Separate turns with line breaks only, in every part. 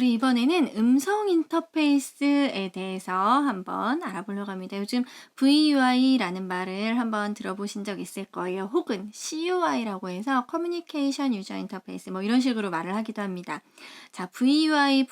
우리 이번에는 음성 인터페이스에 대해서 한번 알아보려고 합니다. 요즘 VUI라는 말을 한번 들어보신 적 있을 거예요. 혹은 CUI라고 해서 커뮤니케이션 유저 인터페이스 뭐 이런 식으로 말을 하기도 합니다. 자, VUI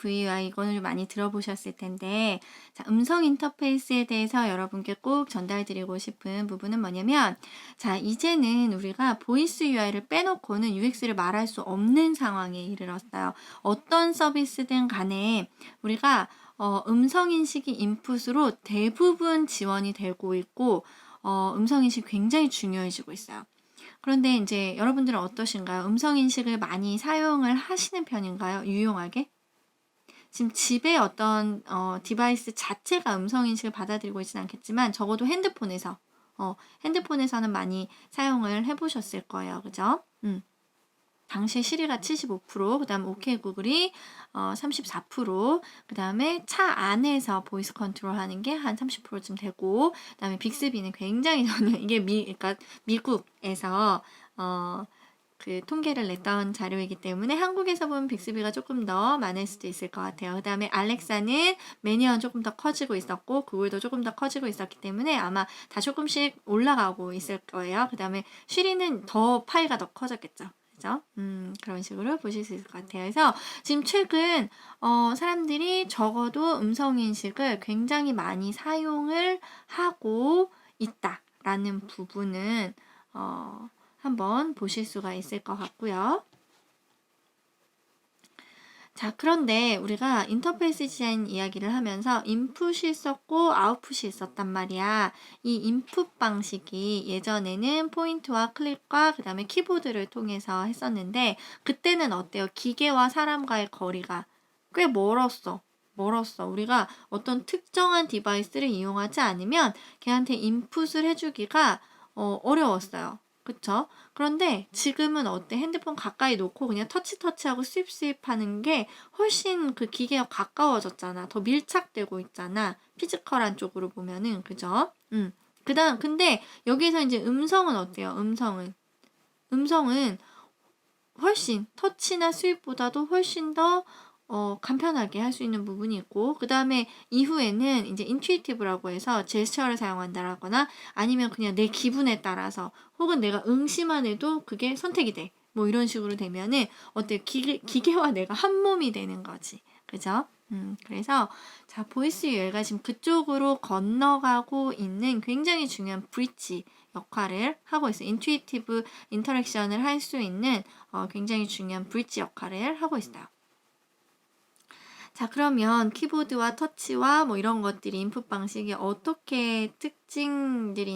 이거는 좀 많이 들어보셨을 텐데, 자, 음성 인터페이스에 대해서 여러분께 꼭 전달드리고 싶은 부분은 뭐냐면, 자, 이제는 우리가 보이스 UI를 빼놓고는 UX를 말할 수 없는 상황에 이르렀어요. 어떤 서비스든 간에 우리가 음성인식이 인풋으로 대부분 지원이 되고 있고, 음성인식 굉장히 중요해지고 있어요. 그런데 이제 여러분들은 어떠신가요? 음성인식을 많이 사용을 하시는 편인가요? 유용하게? 지금 집에 어떤 디바이스 자체가 음성인식을 받아들이고 있지는 않겠지만 적어도 핸드폰에서는 많이 사용을 해보셨을 거예요. 그죠? 당시에 시리가 75%, 그 다음 오케이 구글이 34%, 그 다음에 차 안에서 보이스 컨트롤 하는 게 한 30%쯤 되고, 그 다음에 빅스비는 굉장히 저는 이게 그러니까 미국에서 그 통계를 냈던 자료이기 때문에 한국에서 보면 빅스비가 조금 더 많을 수도 있을 것 같아요. 그 다음에 알렉사는 매년 조금 더 커지고 있었고 구글도 조금 더 커지고 있었기 때문에 아마 다 조금씩 올라가고 있을 거예요. 그 다음에 쉬리는 더 파이가 더 커졌겠죠. 그죠? 그런 식으로 보실 수 있을 것 같아요. 그래서 지금 최근 사람들이 적어도 음성인식을 굉장히 많이 사용을 하고 있다라는 부분은 한번 보실 수가 있을 것 같고요. 자, 그런데 우리가 인터페이스 디자인 이야기를 하면서 인풋이 있었고 아웃풋이 있었단 말이야. 이 인풋 방식이 예전에는 포인트와 클릭과 그 다음에 키보드를 통해서 했었는데 그때는 어때요? 기계와 사람과의 거리가 꽤 멀었어. 우리가 어떤 특정한 디바이스를 이용하지 않으면 걔한테 인풋을 해주기가 어려웠어요. 그쵸? 그런데 지금은 어때? 핸드폰 가까이 놓고 그냥 터치하고 스윕 하는 게 훨씬 그 기계와 가까워졌잖아. 더 밀착되고 있잖아. 피지컬한 쪽으로 보면은. 그죠? 근데 여기서 이제 음성은 어때요? 음성은 훨씬 터치나 스윕보다도 훨씬 더 간편하게 할 수 있는 부분이 있고, 그 다음에 이후에는 이제 인투이티브라고 해서 제스처를 사용한다라거나 아니면 그냥 내 기분에 따라서 혹은 내가 응시만 해도 그게 선택이 돼. 뭐 이런 식으로 되면은 어때? 기계와 내가 한 몸이 되는 거지. 그죠? 그래서 자, 보이스 UI가 지금 그쪽으로 건너가고 있는 굉장히 중요한 브릿지 역할을 하고 있어요. 인투이티브 인터랙션을 할 수 있는 굉장히 중요한 브릿지 역할을 하고 있어요. 자, 그러면 키보드와 터치와 뭐 이런 것들이 인풋 방식이 어떻게 특장점들이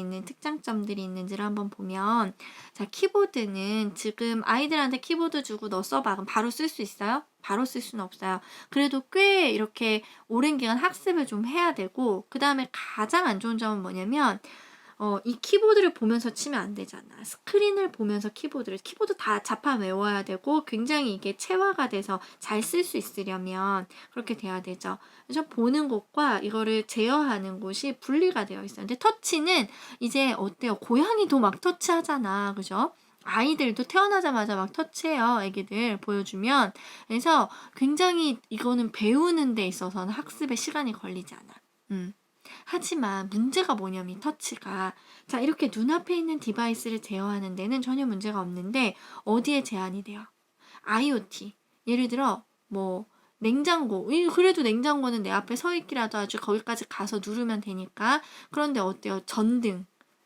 있는지를 한번 보면, 자, 키보드는 지금 아이들한테 키보드 주고 너 써봐. 그럼 바로 쓸 수 있어요? 바로 쓸 수는 없어요. 그래도 꽤 이렇게 오랜 기간 학습을 좀 해야 되고, 그 다음에 가장 안 좋은 점은 뭐냐면, 이 키보드를 보면서 치면 안 되잖아. 스크린을 보면서 키보드 다 자판 외워야 되고 굉장히 이게 체화가 돼서 잘 쓸 수 있으려면 그렇게 돼야 되죠. 그래서 보는 곳과 이거를 제어하는 곳이 분리가 되어 있어요. 근데 터치는 이제 어때요? 고양이도 막 터치하잖아. 그죠? 아이들도 태어나자마자 막 터치해요. 애기들 보여주면. 그래서 굉장히 이거는 배우는 데 있어서는 학습에 시간이 걸리지 않아. 하지만 문제가 뭐냐면 터치가 자 이렇게 눈앞에 있는 디바이스를 제어하는 데는 전혀 문제가 없는데 어디에 제한이 돼요? IoT 예를 들어 뭐 냉장고 그래도 냉장고는 내 앞에 서 있기라도 하죠. 거기까지 가서 누르면 되니까. 그런데 어때요? 전등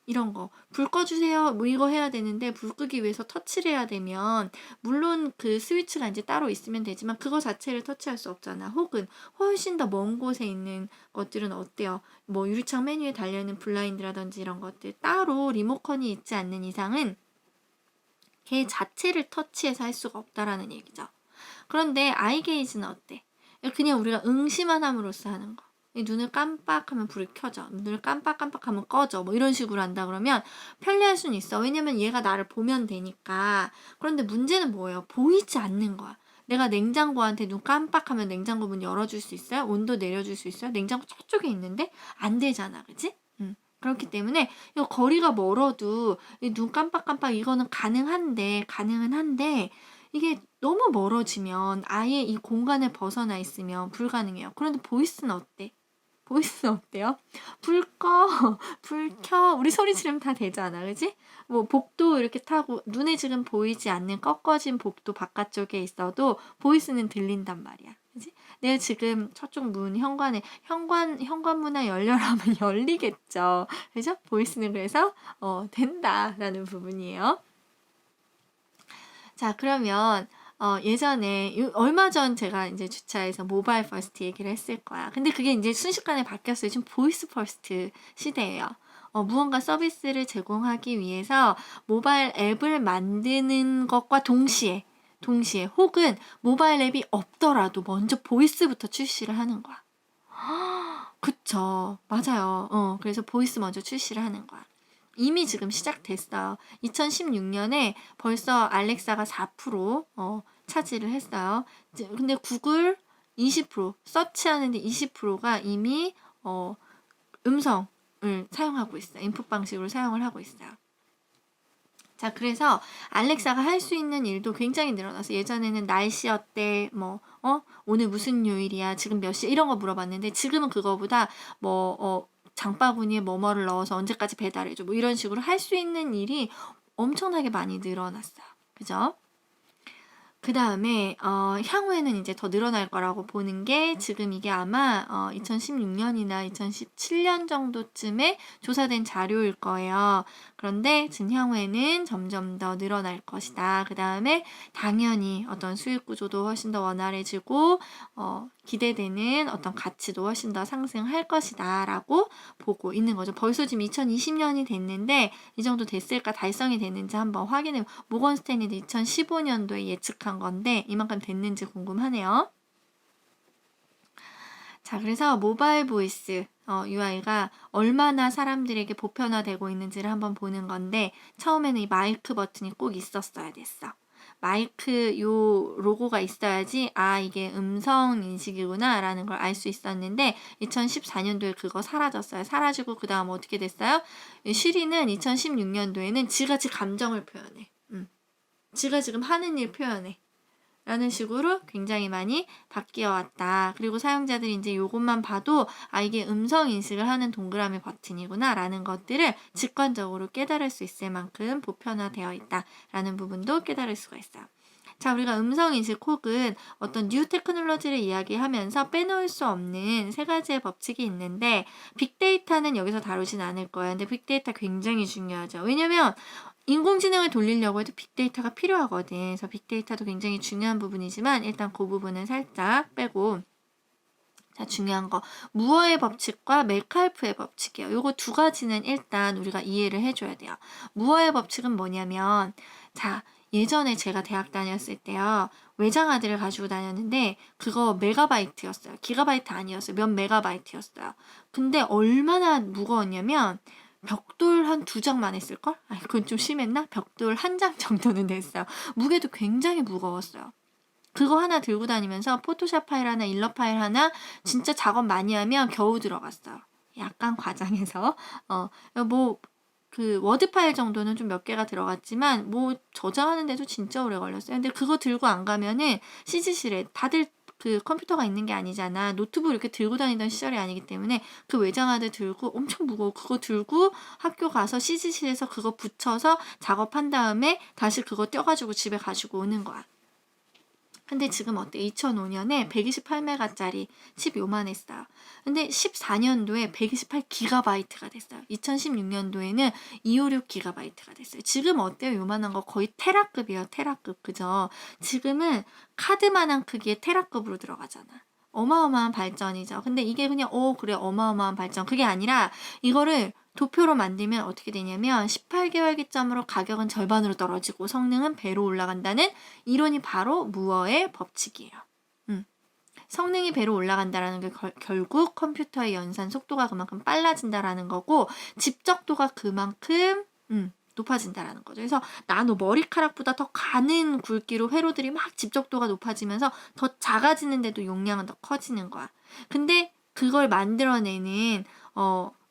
이런 거 불 꺼주세요 뭐 이거 해야 되는데 불 끄기 위해서 터치를 해야 되면 물론 그 스위치가 이제 따로 있으면 되지만 그거 자체를 터치할 수 없잖아. 혹은 훨씬 더 먼 곳에 있는 것들은 어때요? 뭐 유리창 메뉴에 달려있는 블라인드라든지 이런 것들 따로 리모컨이 있지 않는 이상은 걔 자체를 터치해서 할 수가 없다라는 얘기죠. 그런데 아이게이지는 어때? 그냥 우리가 응시만 함으로써 하는 거. 눈을 깜빡하면 불이 켜져. 눈을 깜빡하면 꺼져. 뭐 이런 식으로 한다 그러면 편리할 수는 있어. 왜냐면 얘가 나를 보면 되니까. 그런데 문제는 뭐예요? 보이지 않는 거야. 내가 냉장고한테 눈 깜빡하면 냉장고 문 열어줄 수 있어요? 온도 내려줄 수 있어요? 냉장고 저쪽에 있는데? 안 되잖아. 그치? 그렇기 때문에 이 거리가 멀어도 눈 깜빡깜빡 이거는 가능은 한데 이게 너무 멀어지면 아예 이 공간을 벗어나 있으면 불가능해요. 그런데 보이스는 어때? 보이스는 어때요? 불 꺼, 불 켜, 우리 소리 지르면 다 되잖아, 그지? 뭐 복도 이렇게 타고 눈에 지금 보이지 않는 꺾어진 복도 바깥쪽에 있어도 보이스는 들린단 말이야, 그지? 내가 지금 저쪽 문 현관문이 열려라면 열리겠죠, 그죠? 보이스는 그래서 된다라는 부분이에요. 자, 그러면 예전에 얼마 전 제가 이제 주차에서 모바일 퍼스트 얘기를 했을 거야. 근데 그게 이제 순식간에 바뀌었어요. 지금 보이스 퍼스트 시대예요. 무언가 서비스를 제공하기 위해서 모바일 앱을 만드는 것과 동시에 혹은 모바일 앱이 없더라도 먼저 보이스부터 출시를 하는 거야. 그쵸. 맞아요. 그래서 보이스 먼저 출시를 하는 거야. 이미 지금 시작됐어요. 2016년에 벌써 알렉사가 4% 차지를 했어요. 근데 구글 20%, 서치하는데 20%가 이미 음성을 사용하고 있어요. 인풋 방식으로 사용을 하고 있어요. 자, 그래서 알렉사가 할 수 있는 일도 굉장히 늘어나서 예전에는 날씨 어때, 오늘 무슨 요일이야, 지금 몇 시, 이런 거 물어봤는데 지금은 그거보다 장바구니에 뭐뭐를 넣어서 언제까지 배달해줘, 뭐 이런 식으로 할 수 있는 일이 엄청나게 많이 늘어났어요. 그죠? 그 다음에 향후에는 이제 더 늘어날 거라고 보는 게 지금 이게 아마 2016년이나 2017년 정도쯤에 조사된 자료일 거예요. 그런데 지금 향후에는 점점 더 늘어날 것이다. 그 다음에 당연히 어떤 수익 구조도 훨씬 더 원활해지고 기대되는 어떤 가치도 훨씬 더 상승할 것이다 라고 보고 있는 거죠. 벌써 지금 2020년이 됐는데 이 정도 됐을까, 달성이 됐는지 한번 확인해. 모건 스탠리도 2015년도에 예측한 건데 이만큼 됐는지 궁금하네요. 자, 그래서 모바일 보이스 UI가 얼마나 사람들에게 보편화되고 있는지를 한번 보는 건데 처음에는 이 마이크 버튼이 꼭 있었어야 됐어. 마이크 요 로고가 있어야지 이게 음성 인식이구나 라는 걸 알 수 있었는데 2014년도에 그거 사라졌어요. 사라지고 그 다음 어떻게 됐어요? 시리는 2016년도에는 지가 지 감정을 표현해. 지가 지금 하는 일 표현해. 라는 식으로 굉장히 많이 바뀌어 왔다. 그리고 사용자들이 이제 요것만 봐도 이게 음성 인식을 하는 동그라미 버튼이구나 라는 것들을 직관적으로 깨달을 수 있을 만큼 보편화되어 있다 라는 부분도 깨달을 수가 있어요. 자, 우리가 음성 인식 혹은 어떤 뉴 테크놀로지를 이야기하면서 빼놓을 수 없는 세 가지의 법칙이 있는데 빅데이터는 여기서 다루진 않을 거예요. 근데 빅데이터 굉장히 중요하죠. 왜냐면 인공지능을 돌리려고 해도 빅데이터가 필요하거든. 그래서 빅데이터도 굉장히 중요한 부분이지만 일단 그 부분은 살짝 빼고, 자, 중요한 거 무어의 법칙과 메칼프의 법칙이에요. 요거 두 가지는 일단 우리가 이해를 해줘야 돼요. 무어의 법칙은 뭐냐면, 자, 예전에 제가 대학 다녔을 때요, 외장하드를 가지고 다녔는데 그거 메가바이트였어요. 기가바이트 아니었어요. 몇 메가바이트였어요. 근데 얼마나 무거웠냐면 벽돌 한 2장만 했을걸? 그건 좀 심했나? 벽돌 1장 정도는 됐어요. 무게도 굉장히 무거웠어요. 그거 하나 들고 다니면서 포토샵 파일 하나, 일러 파일 하나 진짜 작업 많이 하면 겨우 들어갔어요. 약간 과장해서. 그 워드 파일 정도는 좀 몇 개가 들어갔지만 저장하는데도 진짜 오래 걸렸어요. 근데 그거 들고 안 가면은 CG실에 다들 그 컴퓨터가 있는 게 아니잖아. 노트북 이렇게 들고 다니던 시절이 아니기 때문에 그 외장하드 들고 엄청 무거워. 그거 들고 학교 가서 CG실에서 그거 붙여서 작업한 다음에 다시 그거 떼가지고 집에 가지고 오는 거야. 근데 지금 어때? 2005년에 128메가짜리 칩 요만했어요. 근데 14년도에 128기가바이트가 됐어요. 2016년도에는 256기가바이트가 됐어요. 지금 어때요? 요만한 거 거의 테라급이에요. 테라급. 그죠? 지금은 카드만한 크기의 테라급으로 들어가잖아. 어마어마한 발전이죠. 근데 이게 그냥 그래 어마어마한 발전. 그게 아니라 이거를 도표로 만들면 어떻게 되냐면 18개월 기점으로 가격은 절반으로 떨어지고 성능은 배로 올라간다는 이론이 바로 무어의 법칙이에요. 성능이 배로 올라간다라는 게 결국 컴퓨터의 연산 속도가 그만큼 빨라진다라는 거고 집적도가 그만큼 높아진다라는 거죠. 그래서 나노 머리카락보다 더 가는 굵기로 회로들이 막 집적도가 높아지면서 더 작아지는데도 용량은 더 커지는 거야. 근데 그걸 만들어내는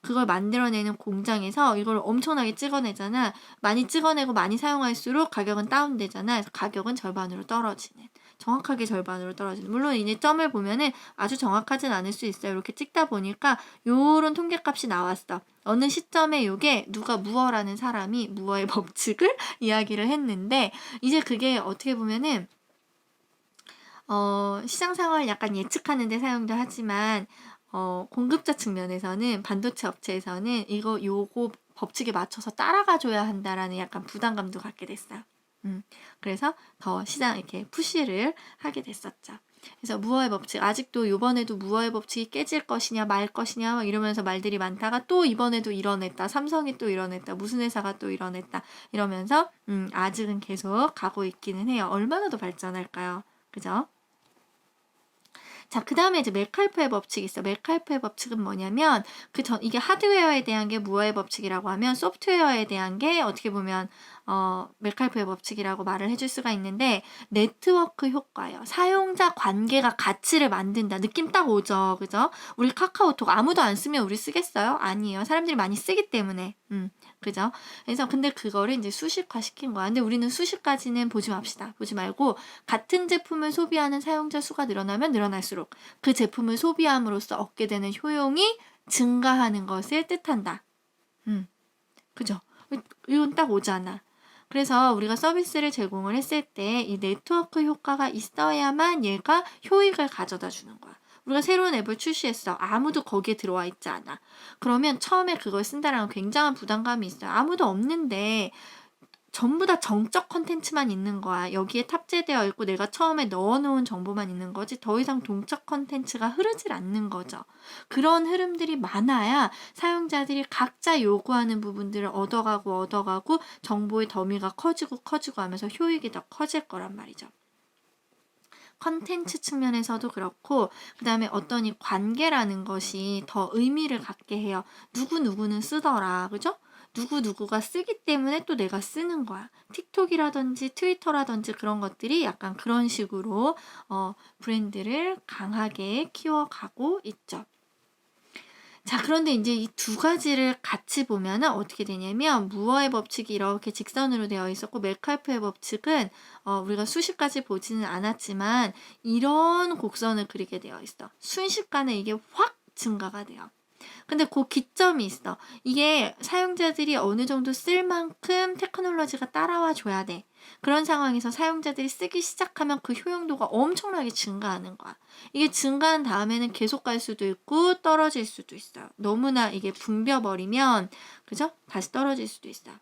그걸 만들어내는 공장에서 이걸 엄청나게 찍어내잖아. 많이 찍어내고 많이 사용할수록 가격은 다운되잖아. 그래서 가격은 절반으로 떨어지는. 정확하게 절반으로 떨어지는. 물론 이제 점을 보면은 아주 정확하진 않을 수 있어요. 이렇게 찍다 보니까 요런 통계값이 나왔어. 어느 시점에 요게 누가 무어라는 사람이 무어의 법칙을 이야기를 했는데, 이제 그게 어떻게 보면은 시장 상황을 약간 예측하는 데 사용도 하지만 공급자 측면에서는, 반도체 업체에서는 요거 법칙에 맞춰서 따라가줘야 한다라는 약간 부담감도 갖게 됐어요. 그래서 더 시장 이렇게 푸시를 하게 됐었죠. 그래서 무어의 법칙, 아직도 요번에도 무어의 법칙이 깨질 것이냐 말 것이냐 막 이러면서 말들이 많다가 또 이번에도 이뤄냈다. 삼성이 또 이뤄냈다. 무슨 회사가 또 이뤄냈다. 이러면서 아직은 계속 가고 있기는 해요. 얼마나 더 발전할까요? 그죠? 자, 그 다음에 이제 메칼프의 법칙이 있어. 메칼프의 법칙은 뭐냐면, 이게 하드웨어에 대한 게 무어의 법칙이라고 하면, 소프트웨어에 대한 게 어떻게 보면, 메칼프의 법칙이라고 말을 해줄 수가 있는데, 네트워크 효과예요. 사용자 관계가 가치를 만든다. 느낌 딱 오죠. 그죠? 우리 카카오톡 아무도 안 쓰면 우리 쓰겠어요? 아니에요. 사람들이 많이 쓰기 때문에. 그죠? 그래서 근데 그거를 이제 수식화 시킨 거야. 근데 우리는 수식까지는 보지 맙시다. 보지 말고, 같은 제품을 소비하는 사용자 수가 늘어나면 늘어날수록 그 제품을 소비함으로써 얻게 되는 효용이 증가하는 것을 뜻한다. 그죠? 이건 딱 오잖아. 그래서 우리가 서비스를 제공을 했을 때 이 네트워크 효과가 있어야만 얘가 효익을 가져다 주는 거야. 우리가 새로운 앱을 출시했어. 아무도 거기에 들어와 있지 않아. 그러면 처음에 그걸 쓴다라는 굉장한 부담감이 있어요. 아무도 없는데 전부 다 정적 컨텐츠만 있는 거야. 여기에 탑재되어 있고 내가 처음에 넣어놓은 정보만 있는 거지 더 이상 동적 컨텐츠가 흐르질 않는 거죠. 그런 흐름들이 많아야 사용자들이 각자 요구하는 부분들을 얻어가고 정보의 더미가 커지고 하면서 효익이 더 커질 거란 말이죠. 컨텐츠 측면에서도 그렇고, 그 다음에 어떤 이 관계라는 것이 더 의미를 갖게 해요. 누구누구는 쓰더라. 그죠? 누구누구가 쓰기 때문에 또 내가 쓰는 거야. 틱톡이라든지 트위터라든지 그런 것들이 약간 그런 식으로 브랜드를 강하게 키워가고 있죠. 자, 그런데 이제 이 두 가지를 같이 보면은 어떻게 되냐면, 무어의 법칙이 이렇게 직선으로 되어 있었고, 메칼프의 법칙은 우리가 수식까지 보지는 않았지만 이런 곡선을 그리게 되어 있어. 순식간에 이게 확 증가가 돼요. 근데 그 기점이 있어. 이게 사용자들이 어느 정도 쓸 만큼 테크놀로지가 따라와 줘야 돼. 그런 상황에서 사용자들이 쓰기 시작하면 그 효용도가 엄청나게 증가하는 거야. 이게 증가한 다음에는 계속 갈 수도 있고 떨어질 수도 있어요. 너무나 이게 붐벼버리면, 그죠? 다시 떨어질 수도 있어요.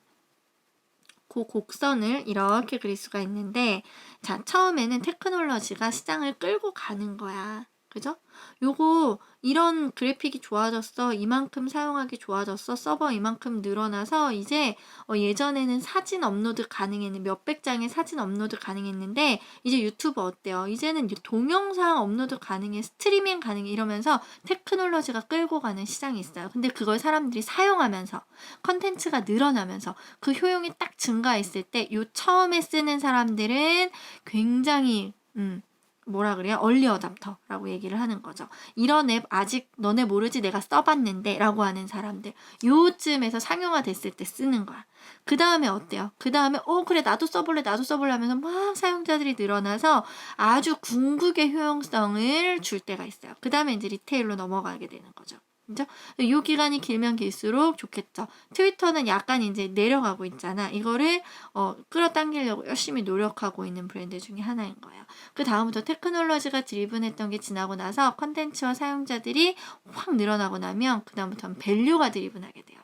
그 곡선을 이렇게 그릴 수가 있는데, 자, 처음에는 테크놀로지가 시장을 끌고 가는 거야. 그죠? 요거 이런 그래픽이 좋아졌어. 이만큼 사용하기 좋아졌어. 서버 이만큼 늘어나서 이제 예전에는 사진 업로드 가능했는데, 몇백 장의 사진 업로드 가능했는데 이제 유튜브 어때요? 이제는 동영상 업로드 가능해, 스트리밍 가능해 이러면서 테크놀로지가 끌고 가는 시장이 있어요. 근데 그걸 사람들이 사용하면서 컨텐츠가 늘어나면서 그 효용이 딱 증가했을 때 요 처음에 쓰는 사람들은 굉장히 뭐라 그래요? 얼리 어답터라고 얘기를 하는 거죠. 이런 앱 아직 너네 모르지 내가 써봤는데 라고 하는 사람들, 요쯤에서 상용화 됐을 때 쓰는 거야. 그 다음에 어때요? 그 다음에 그래 나도 써볼래 하면서 막 사용자들이 늘어나서 아주 궁극의 효용성을 줄 때가 있어요. 그 다음에 이제 리테일로 넘어가게 되는 거죠. 그죠? 이 기간이 길면 길수록 좋겠죠. 트위터는 약간 이제 내려가고 있잖아. 이거를 끌어당기려고 열심히 노력하고 있는 브랜드 중에 하나인 거예요. 그 다음부터 테크놀로지가 드리븐했던 게 지나고 나서 컨텐츠와 사용자들이 확 늘어나고 나면 그 다음부터는 밸류가 드리븐하게 돼요.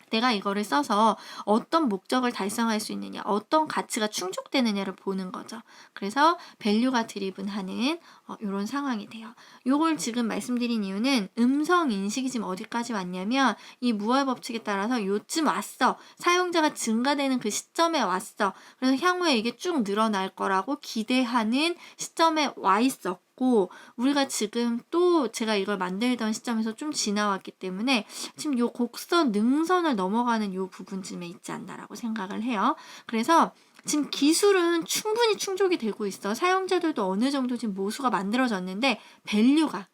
내가 이거를 써서 어떤 목적을 달성할 수 있느냐, 어떤 가치가 충족되느냐를 보는 거죠. 그래서 밸류가 드리븐하는 이런 상황이 돼요. 요걸 지금 말씀드린 이유는 음성 인식이 지금 어디까지 왔냐면 이 무어 법칙에 따라서 요쯤 왔어. 사용자가 증가되는 그 시점에 왔어. 그래서 향후에 이게 쭉 늘어날 거라고 기대하는 시점에 와 있었고, 우리가 지금 또 제가 이걸 만들던 시점에서 좀 지나왔기 때문에 지금 요 곡선 능선을 넘어가는 요 부분쯤에 있지 않나라고 생각을 해요. 그래서 지금 기술은 충분히 충족이 되고 있어. 사용자들도 어느 정도 지금 모수가 만들어졌는데 밸류가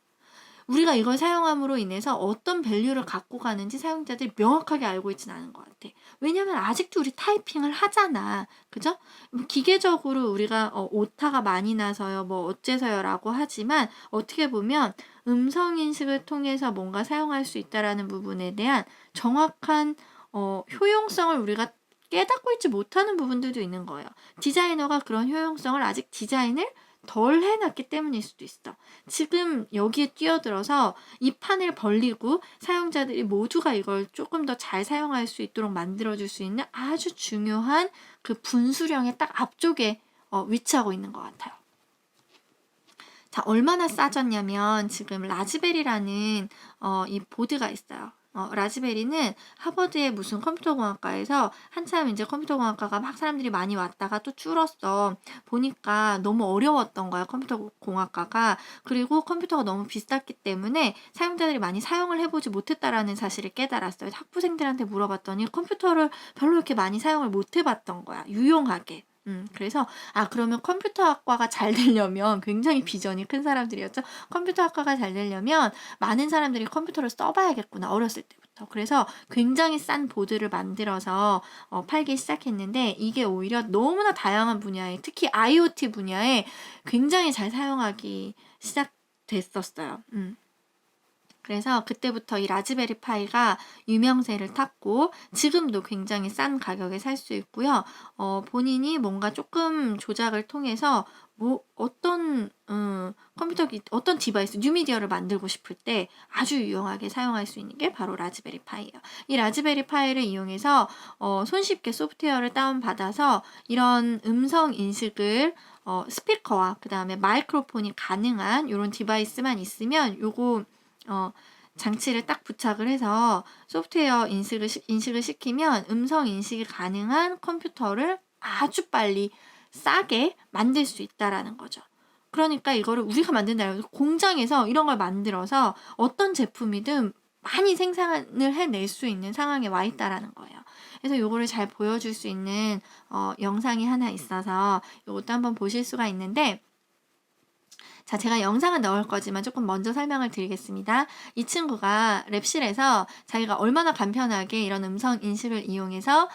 우리가 이걸 사용함으로 인해서 어떤 밸류를 갖고 가는지 사용자들이 명확하게 알고 있진 않은 것 같아. 왜냐면 아직도 우리 타이핑을 하잖아. 그죠? 뭐 기계적으로 우리가 오타가 많이 나서요, 뭐 어째서요라고 하지만 어떻게 보면 음성 인식을 통해서 뭔가 사용할 수 있다라는 부분에 대한 정확한 효용성을 우리가 깨닫고 있지 못하는 부분들도 있는 거예요. 디자이너가 그런 효용성을 아직 디자인을 덜 해놨기 때문일 수도 있어. 지금 여기에 뛰어들어서 이 판을 벌리고 사용자들이 모두가 이걸 조금 더 잘 사용할 수 있도록 만들어줄 수 있는 아주 중요한 그 분수령의 딱 앞쪽에 위치하고 있는 것 같아요. 자, 얼마나 싸졌냐면 지금 라즈베리라는 이 보드가 있어요. 라즈베리는 하버드의 무슨 컴퓨터공학과에서 한참 이제 컴퓨터공학과가 막 사람들이 많이 왔다가 또 줄었어. 보니까 너무 어려웠던 거야, 컴퓨터공학과가. 그리고 컴퓨터가 너무 비쌌기 때문에 사용자들이 많이 사용을 해보지 못했다라는 사실을 깨달았어요. 학부생들한테 물어봤더니 컴퓨터를 별로 이렇게 많이 사용을 못 해봤던 거야, 유용하게. 그래서 그러면 컴퓨터학과가 잘 되려면 굉장히 비전이 큰 사람들이었죠. 컴퓨터학과가 잘 되려면 많은 사람들이 컴퓨터를 써봐야겠구나, 어렸을 때부터. 그래서 굉장히 싼 보드를 만들어서 팔기 시작했는데 이게 오히려 너무나 다양한 분야에, 특히 IoT 분야에 굉장히 잘 사용하기 시작됐었어요. 그래서 그때부터 이 라즈베리 파이가 유명세를 탔고 지금도 굉장히 싼 가격에 살 수 있고요. 본인이 뭔가 조금 조작을 통해서 뭐 어떤 어떤 디바이스, 뉴미디어를 만들고 싶을 때 아주 유용하게 사용할 수 있는 게 바로 라즈베리 파이예요. 이 라즈베리 파이를 이용해서 손쉽게 소프트웨어를 다운받아서 이런 음성 인식을 스피커와 그 다음에 마이크로폰이 가능한 이런 디바이스만 있으면 요거 장치를 딱 부착을 해서 소프트웨어 인식을 시키면 음성 인식이 가능한 컴퓨터를 아주 빨리 싸게 만들 수 있다라는 거죠. 그러니까 이거를 우리가 만든다는 공장에서 이런 걸 만들어서 어떤 제품이든 많이 생산을 해낼 수 있는 상황에 와 있다라는 거예요. 그래서 이거를 잘 보여줄 수 있는 영상이 하나 있어서 이것도 한번 보실 수가 있는데, 자, 제가 영상은 넣을 거지만 조금 먼저 설명을 드리겠습니다. 이 친구가 랩실에서 자기가 얼마나 간편하게 이런 음성 인식을 이용해서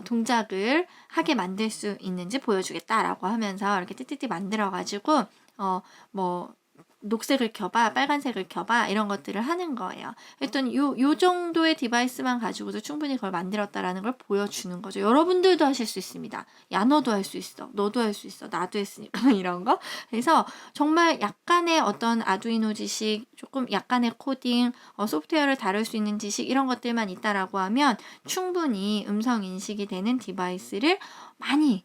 동작을 하게 만들 수 있는지 보여주겠다라고 하면서 이렇게 띠띠띠 만들어가지고 뭐 녹색을 켜봐, 빨간색을 켜봐 이런 것들을 하는 거예요. 그랬더니 요 정도의 디바이스만 가지고도 충분히 그걸 만들었다라는 걸 보여주는 거죠. 여러분들도 하실 수 있습니다. 야, 너도 할 수 있어. 너도 할 수 있어. 나도 했으니까 이런 거. 그래서 정말 약간의 어떤 아두이노 지식, 조금 약간의 코딩, 소프트웨어를 다룰 수 있는 지식 이런 것들만 있다라고 하면 충분히 음성 인식이 되는 디바이스를 많이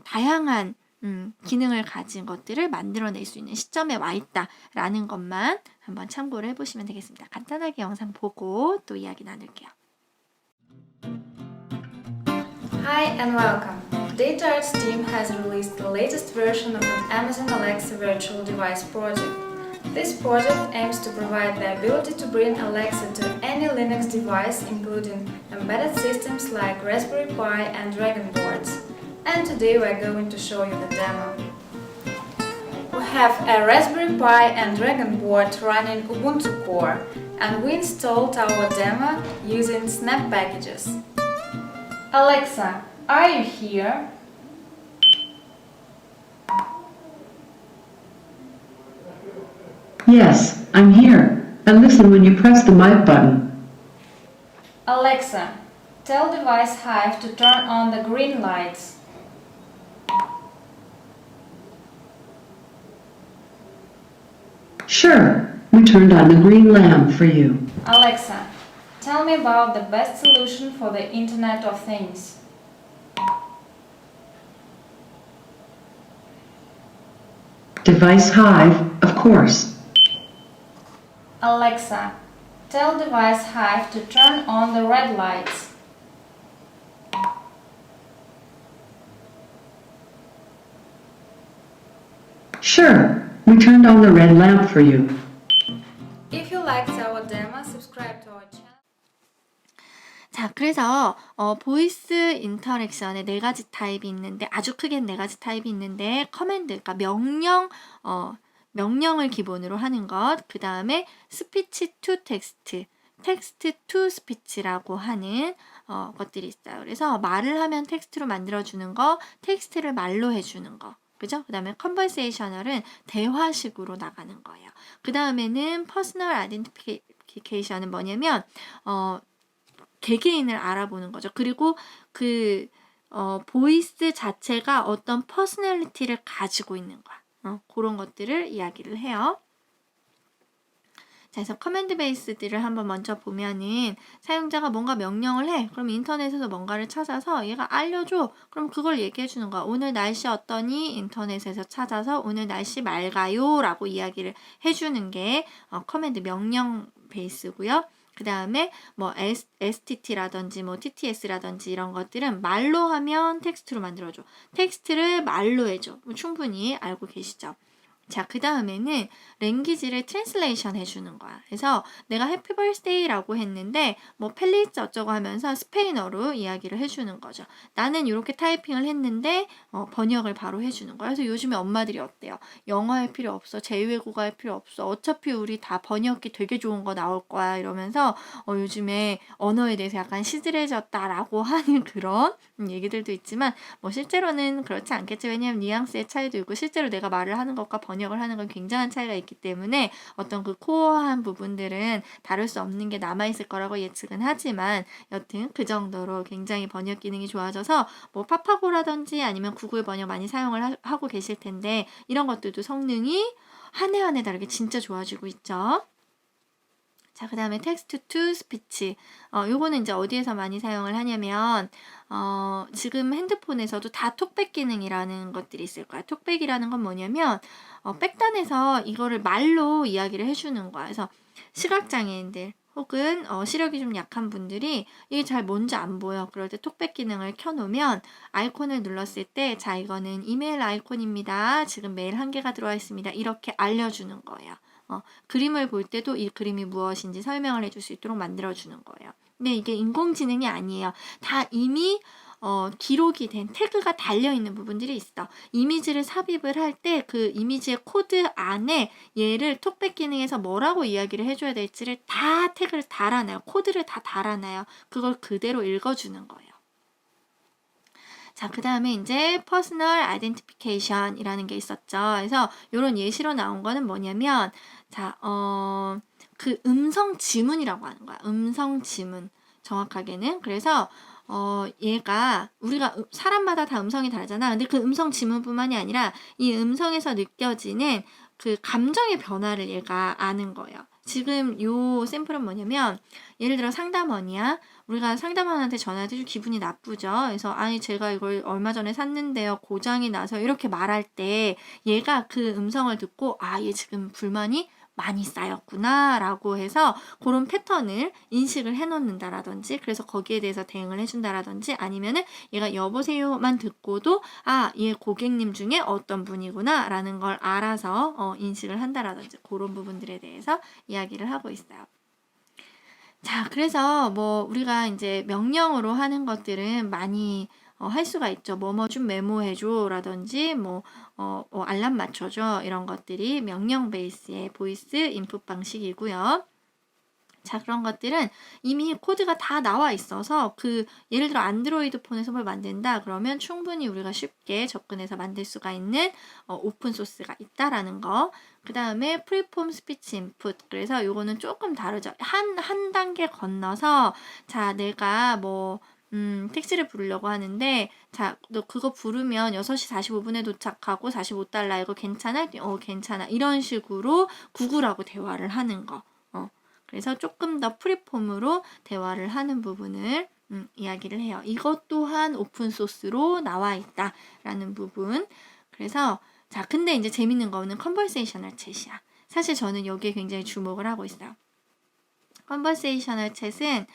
다양한 기능을 가진 것들을 만들어낼 수 있는 시점에 와 있다라는 것만 한번 참고를 해보시면 되겠습니다. 간단하게 영상 보고 또 이야기 나눌게요.
Hi and welcome. DataArts team has released the latest version of the Amazon Alexa Virtual Device project. This project aims to provide the ability to bring Alexa to any Linux device, including embedded systems like Raspberry Pi and Dragon boards. And today we are going to show you the demo. We have a Raspberry Pi and Dragon board running Ubuntu Core, and we installed our demo using Snap packages. Alexa, are you here?
Yes, I'm here. And listen when you press the mic button.
Alexa, tell device Hive to turn on the green lights.
Sure, we turned on the green lamp for you.
Alexa, tell me about the best solution for the Internet of Things.
Device Hive, of course.
Alexa, tell device Hive to turn on the red lights.
Sure, we turned on the red lamp for you.
If you liked our demo, subscribe to our channel.
자, 그래서 보이스 인터랙션에 네 가지 타입이 있는데, 아주 크게 네 가지 타입이 있는데, 커맨드, 그러니까 명령을 기본으로 하는 것, 그 다음에 스피치 투 텍스트, 텍스트 투 스피치라고 하는 것들이 있어요. 그래서 말을 하면 텍스트로 만들어주는 거, 텍스트를 말로 해주는 거. 그죠? 그 다음에 컨버세이셔널은 대화식으로 나가는 거예요. 그 다음에는 퍼스널 아이덴티피케이션은 뭐냐면 개개인을 알아보는 거죠. 그리고 그 보이스 자체가 어떤 퍼스널리티를 가지고 있는 거야. 그런 것들을 이야기를 해요. 자, 그래서 커맨드 베이스들을 한번 먼저 보면은 사용자가 뭔가 명령을 해. 그럼 인터넷에서 뭔가를 찾아서 얘가 알려줘. 그럼 그걸 얘기해 주는 거야. 오늘 날씨 어떠니? 인터넷에서 찾아서 오늘 날씨 맑아요 라고 이야기를 해주는 게 커맨드 명령 베이스고요. 그 다음에 뭐 STT라든지 뭐 TTS라든지 이런 것들은 말로 하면 텍스트로 만들어줘. 텍스트를 말로 해줘. 충분히 알고 계시죠? 자, 그 다음에는 랭귀지를 트랜슬레이션 해주는 거야. 그래서 내가 해피 버스데이라고 했는데 뭐 펠리츠 어쩌고 하면서 스페인어로 이야기를 해주는 거죠. 나는 이렇게 타이핑을 했는데 번역을 바로 해주는 거야. 그래서 요즘에 엄마들이 어때요? 영어 할 필요 없어. 제2외국어 할 필요 없어. 어차피 우리 다 번역기 되게 좋은 거 나올 거야. 이러면서 요즘에 언어에 대해서 약간 시들해졌다라고 하는 그런 얘기들도 있지만 뭐 실제로는 그렇지 않겠지. 왜냐하면 뉘앙스의 차이도 있고 실제로 내가 말을 하는 것과 번역을 하는 건 굉장한 차이가 있기 때문에 어떤 그 코어한 부분들은 다룰 수 없는 게 남아있을 거라고 예측은 하지만 여튼 그 정도로 굉장히 번역 기능이 좋아져서 뭐 파파고라든지 아니면 구글 번역 많이 사용을 하고 계실 텐데 이런 것들도 성능이 한 해 한 해 다르게 진짜 좋아지고 있죠. 자, 그 다음에 텍스트 투 스피치. 요거는 이제 어디에서 많이 사용을 하냐면, 지금 핸드폰에서도 다 톡백 기능이라는 것들이 있을 거야. 톡백이라는 건 뭐냐면, 백단에서 이거를 말로 이야기를 해주는 거야. 그래서 시각장애인들, 혹은 시력이 좀 약한 분들이 이게 잘 뭔지 안 보여. 그럴 때 톡백 기능을 켜놓으면 아이콘을 눌렀을 때 자, 이거는 이메일 아이콘입니다. 지금 메일 한 개가 들어와 있습니다. 이렇게 알려주는 거예요. 그림을 볼 때도 이 그림이 무엇인지 설명을 해줄 수 있도록 만들어주는 거예요. 근데 이게 인공지능이 아니에요. 다 이미 기록이 된 태그가 달려있는 부분들이 있어. 이미지를 삽입을 할 때 그 이미지의 코드 안에 얘를 톡백 기능에서 뭐라고 이야기를 해줘야 될지를 다 태그를 달아놔요. 코드를 다 달아놔요. 그걸 그대로 읽어주는 거예요. 자, 그 다음에 이제 퍼스널 아이덴티피케이션이라는 게 있었죠. 그래서 이런 예시로 나온 거는 뭐냐면 자, 그 음성 지문이라고 하는 거야. 음성 지문. 정확하게는. 그래서 얘가 우리가 사람마다 다 음성이 다르잖아. 근데 그 음성 지문뿐만이 아니라 이 음성에서 느껴지는 그 감정의 변화를 얘가 아는 거예요. 지금 요 샘플은 뭐냐면 예를 들어 상담원이야. 우리가 상담원한테 전화해도 기분이 나쁘죠. 그래서 아니 제가 이걸 얼마 전에 샀는데요. 고장이 나서 이렇게 말할 때 얘가 그 음성을 듣고 얘 지금 불만이 많이 쌓였구나 라고 해서 그런 패턴을 인식을 해놓는다라든지 그래서 거기에 대해서 대응을 해준다라든지 아니면은 얘가 여보세요만 듣고도 얘 고객님 중에 어떤 분이구나 라는 걸 알아서 인식을 한다라든지 그런 부분들에 대해서 이야기를 하고 있어요. 자, 그래서 뭐 우리가 이제 명령으로 하는 것들은 많이 할 수가 있죠. 뭐뭐 좀 메모해줘 라든지 알람 맞춰줘 이런 것들이 명령 베이스의 보이스 인풋 방식이고요. 자, 그런 것들은 이미 코드가 다 나와 있어서 예를 들어 안드로이드 폰에서 뭘 만든다 그러면 충분히 우리가 쉽게 접근해서 만들 수가 있는 오픈 소스가 있다라는 거. 그 다음에 프리폼 스피치 인풋. 그래서 요거는 조금 다르죠. 한 단계 건너서 자, 내가 택시를 부르려고 하는데 자, 너 그거 부르면 6시 45분에 도착하고 $45 이거 괜찮아? 괜찮아. 이런 식으로 구글하고 대화를 하는 거. 그래서 조금 더 프리폼으로 대화를 하는 부분을 이야기를 해요. 이것 또한 오픈소스로 나와 있다라는 부분. 그래서 자, 근데 이제 재밌는 거는 컨버세이셔널 챗이야. 사실 저는 여기에 굉장히 주목을 하고 있어요. 컨버세이셔널 챗은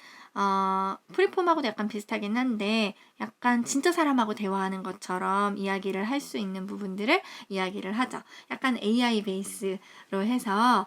프리폼하고도 약간 비슷하긴 한데 약간 진짜 사람하고 대화하는 것처럼 이야기를 할 수 있는 부분들을 이야기를 하죠. 약간 AI 베이스로 해서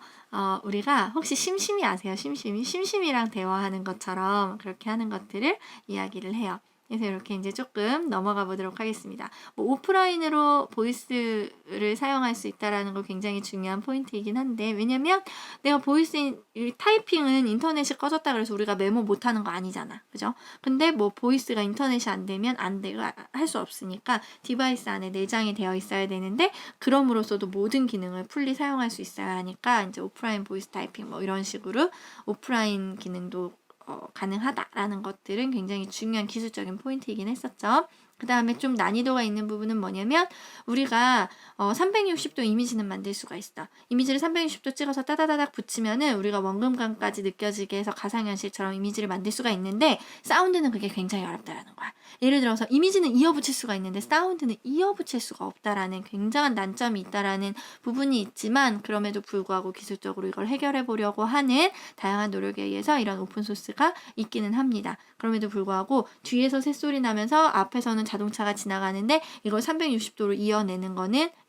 우리가 혹시 심심이 아세요? 심심이랑 대화하는 것처럼 그렇게 하는 것들을 이야기를 해요. 그래서 이렇게 이제 조금 넘어가 보도록 하겠습니다. 뭐 오프라인으로 보이스를 사용할 수 있다라는 거 굉장히 중요한 포인트이긴 한데, 왜냐면 내가 보이스 타이핑은 인터넷이 꺼졌다 그래서 우리가 메모 못 하는 거 아니잖아. 그죠? 근데 뭐 보이스가 인터넷이 안 되면 안 되고 할 수 없으니까 디바이스 안에 내장이 되어 있어야 되는데, 그럼으로써도 모든 기능을 풀리 사용할 수 있어야 하니까 이제 오프라인 보이스 타이핑 뭐 이런 식으로 오프라인 기능도 가능하다라는 것들은 굉장히 중요한 기술적인 포인트이긴 했었죠. 그 다음에 좀 난이도가 있는 부분은 뭐냐면, 우리가 360도 이미지는 만들 수가 있어. 이미지를 360도 찍어서 따다다닥 붙이면은 우리가 원금감까지 느껴지게 해서 가상현실처럼 이미지를 만들 수가 있는데, 사운드는 그게 굉장히 어렵다라는 거야. 예를 들어서 이미지는 이어붙일 수가 있는데 사운드는 이어붙일 수가 없다라는 굉장한 난점이 있다라는 부분이 있지만, 그럼에도 불구하고 기술적으로 이걸 해결해 보려고 하는 다양한 노력에 의해서 이런 오픈소스가 있기는 합니다. 그럼에도 불구하고 뒤에서 새소리 나면서 앞에서는 자동차가 지나가는데 이걸 360도로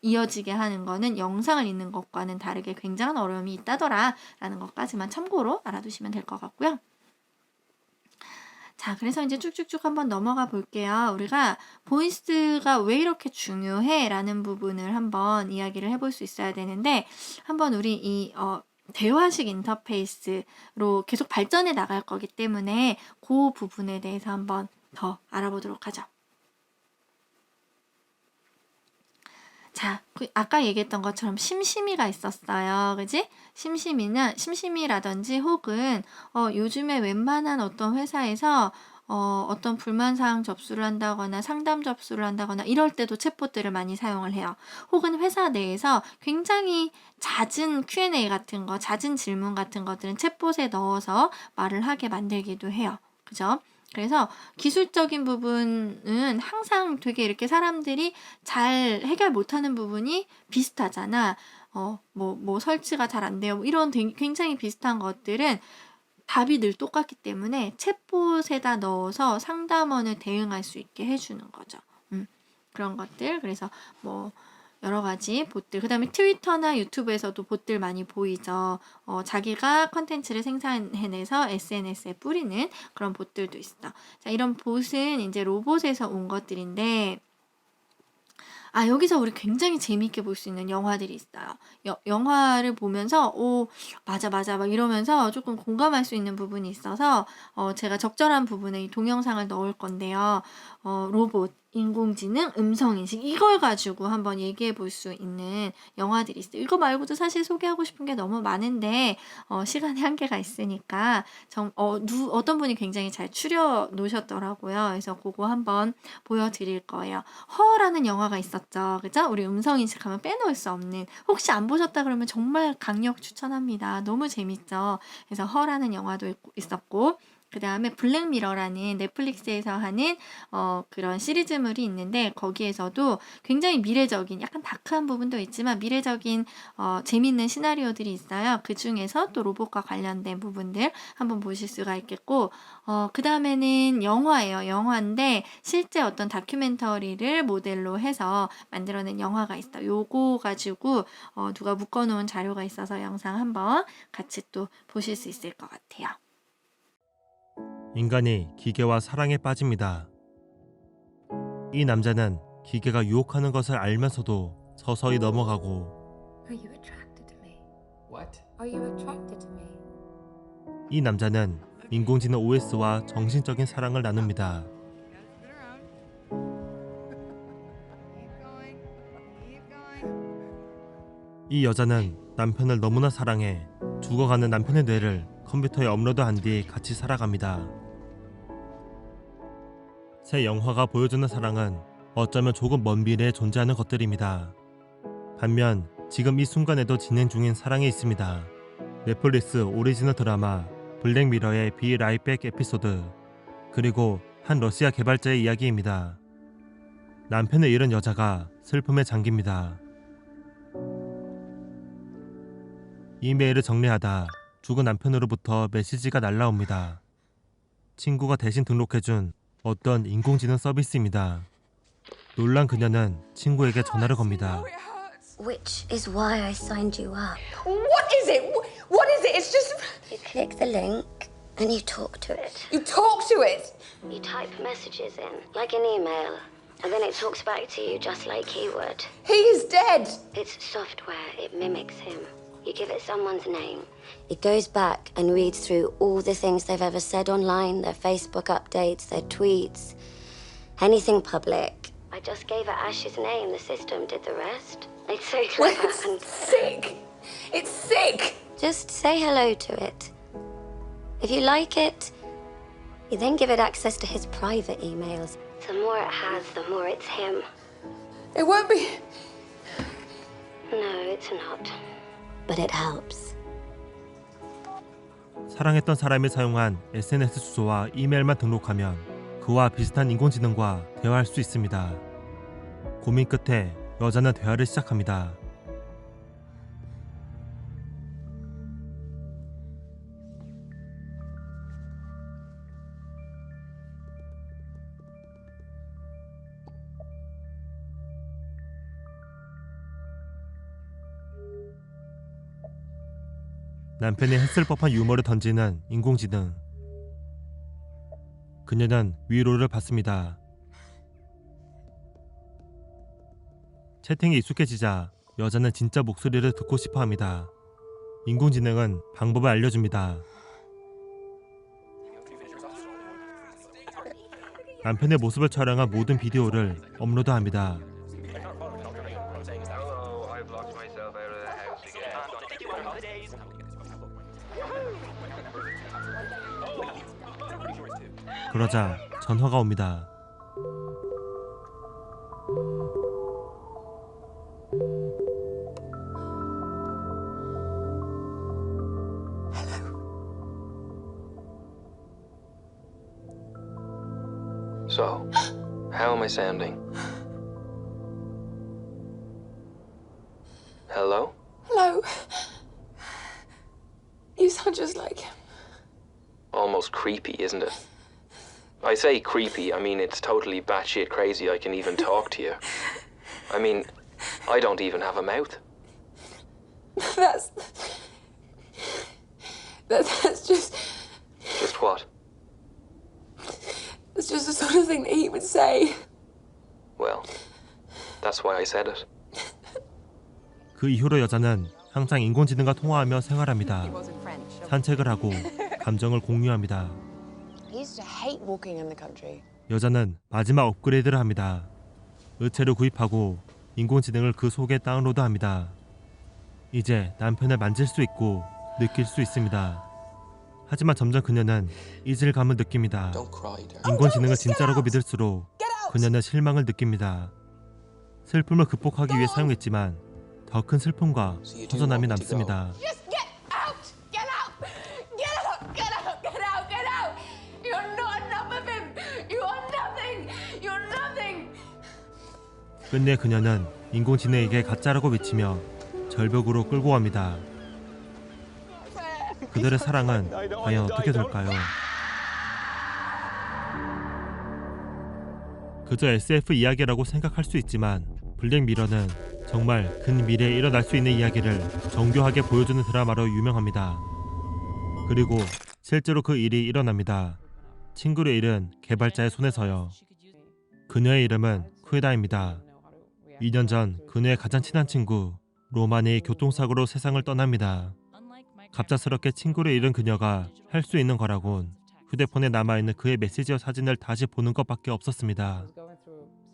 이어지게 하는 거는 영상을 읽는 것과는 다르게 굉장한 어려움이 있다더라 라는 것까지만 참고로 알아두시면 될 것 같고요. 자, 그래서 이제 쭉쭉쭉 한번 넘어가 볼게요. 우리가 보이스가 왜 이렇게 중요해? 라는 부분을 한번 이야기를 해볼 수 있어야 되는데, 한번 우리 이 대화식 인터페이스로 계속 발전해 나갈 거기 때문에 그 부분에 대해서 한번 더 알아보도록 하죠. 자, 아까 얘기했던 것처럼 심심이가 있었어요. 그지? 심심이라든지 혹은 요즘에 웬만한 어떤 회사에서 어떤 불만사항 접수를 한다거나 상담 접수를 한다거나 이럴 때도 챗봇들을 많이 사용을 해요. 혹은 회사 내에서 굉장히 잦은 Q&A 같은 거, 잦은 질문 같은 것들은 챗봇에 넣어서 말을 하게 만들기도 해요. 그죠? 그래서 기술적인 부분은 항상 되게 이렇게 사람들이 잘 해결 못하는 부분이 비슷하잖아. 뭐 설치가 잘 안 돼요. 이런 굉장히 비슷한 것들은 답이 늘 똑같기 때문에 챗봇에다 넣어서 상담원을 대응할 수 있게 해주는 거죠. 그런 것들. 그래서 뭐 여러 가지 봇들. 그 다음에 트위터나 유튜브에서도 봇들 많이 보이죠. 자기가 컨텐츠를 생산해내서 SNS에 뿌리는 그런 봇들도 있어. 자, 이런 봇은 이제 로봇에서 온 것들인데, 여기서 우리 굉장히 재미있게 볼 수 있는 영화들이 있어요. 영화를 보면서 맞아 막 이러면서 조금 공감할 수 있는 부분이 있어서 제가 적절한 부분에 이 동영상을 넣을 건데요. 로봇, 인공지능, 음성인식 이걸 가지고 한번 얘기해 볼 수 있는 영화들이 있어요. 이거 말고도 사실 소개하고 싶은 게 너무 많은데 시간의 한계가 있으니까 어떤 분이 굉장히 잘 추려 놓으셨더라고요. 그래서 그거 한번 보여드릴 거예요. 허라는 영화가 있었죠. 그죠? 우리 음성인식하면 빼놓을 수 없는, 혹시 안 보셨다 그러면 정말 강력 추천합니다. 너무 재밌죠. 그래서 허라는 영화도 있었고, 그 다음에 블랙미러라는 넷플릭스에서 하는 그런 시리즈물이 있는데, 거기에서도 굉장히 미래적인, 약간 다크한 부분도 있지만 미래적인 재밌는 시나리오들이 있어요. 그 중에서 또 로봇과 관련된 부분들 한번 보실 수가 있겠고, 그 다음에는 영화예요. 영화인데 실제 어떤 다큐멘터리를 모델로 해서 만들어낸 영화가 있어요. 요거 가지고 누가 묶어놓은 자료가 있어서 영상 한번 같이 또 보실 수 있을 것 같아요.
인간이 기계와 사랑에 빠집니다. 이 남자는 기계가 유혹하는 것을 알면서도 서서히 넘어가고,
Are you attracted to me?
What?
Are you attracted to me?
이 남자는 인공지능 OS와 정신적인 사랑을 나눕니다. 이 여자는 남편을 너무나 사랑해 죽어가는 남편의 뇌를 컴퓨터에 업로드한 뒤 같이 살아갑니다. 새 영화가 보여주는 사랑은 어쩌면 조금 먼 미래에 존재하는 것들입니다. 반면 지금 이 순간에도 진행 중인 사랑이 있습니다. 넷플릭스 오리지널 드라마 블랙미러의 비 라이백 에피소드, 그리고 한 러시아 개발자의 이야기입니다. 남편을 잃은 여자가 슬픔에 잠깁니다. 이메일을 정리하다 죽은 남편으로부터 메시지가 날라옵니다. 친구가 대신 등록해준 어떤 인공지능 서비스입니다. 놀란 그녀는 친구에게 전화를 겁니다.
Which is why I signed you up.
What is it? What is it? It's just...
You click the link And you talk to it.
You talk to it!
You type messages in, like an email, and then it talks back to you just like he would.
He is dead!
It's software, it mimics him. You give it someone's name. It goes back and reads through all the things they've ever said online, their Facebook updates, their tweets, anything public. I just gave it Ash's name, the system did the rest. It's so
Well,
clever
it's
and
sick! It's sick!
just say hello to it. If you like it, you then give it access to his private emails. The more it has, the more it's him.
It won't be...
No, it's not. But it helps.
사랑했던 사람이 사용한 SNS 주소와 이메일만 등록하면 그와 비슷한 인공지능과 대화할 수 있습니다. 고민 끝에 여자는 대화를 시작합니다. 남편이 했을 법한 유머를 던지는 인공지능. 그녀는 위로를 받습니다. 채팅이 익숙해지자 여자는 진짜 목소리를 듣고 싶어 합니다. 인공지능은 방법을 알려줍니다. 남편의 모습을 촬영한 모든 비디오를 업로드합니다. 그러자 전화가 옵니다.
So, how am I sounding? Hello?
Hello? You sound just like him.
Almost creepy, isn't it? I say creepy, I mean it's totally batshit crazy I can even talk to you. I mean, I don't even have a mouth.
That's just...
Just what?
It's just the sort of thing that he would say.
Well, that's why I said it.
그 이후로 여자는 항상 인공지능과 통화하며 생활합니다. 산책을 하고 감정을 공유합니다.
I used to hate walking in the country.
여자는 마지막 업그레이드를 합니다. 의체를 구입하고 인공지능을 그 속에 다운로드합니다. 이제 남편을 만질 수 있고 느낄 수 있습니다. 하지만 점점 그녀는 이질감을 느낍니다.
Don't cry, darling.
인공지능을 진짜라고 믿을수록 그녀는 실망을 느낍니다. 슬픔을 극복하기 위해 사용했지만 더 큰 슬픔과 허전함이 남습니다.
Just get out! Get out! Get out! Get out! Get out! Get out! You're not enough of him! You are nothing! You're nothing!
끝내 그녀는 인공지능에게 가짜라고 외치며 절벽으로 끌고 갑니다. 그들의 사랑은 과연 어떻게 될까요? 그저 SF 이야기라고 생각할 수 있지만 블랙미러는 정말 근미래에 일어날 수 있는 이야기를 정교하게 보여주는 드라마로 유명합니다. 그리고 실제로 그 일이 일어납니다. 친구를 잃은 개발자의 손에서요. 그녀의 이름은 쿠에다입니다. 2년 전 그녀의 가장 친한 친구 로만이 교통사고로 세상을 떠납니다. 갑작스럽게 친구를 잃은 그녀가 할 수 있는 거라곤 휴대폰에 남아있는 그의 메시지와 사진을 다시 보는 것밖에 없었습니다.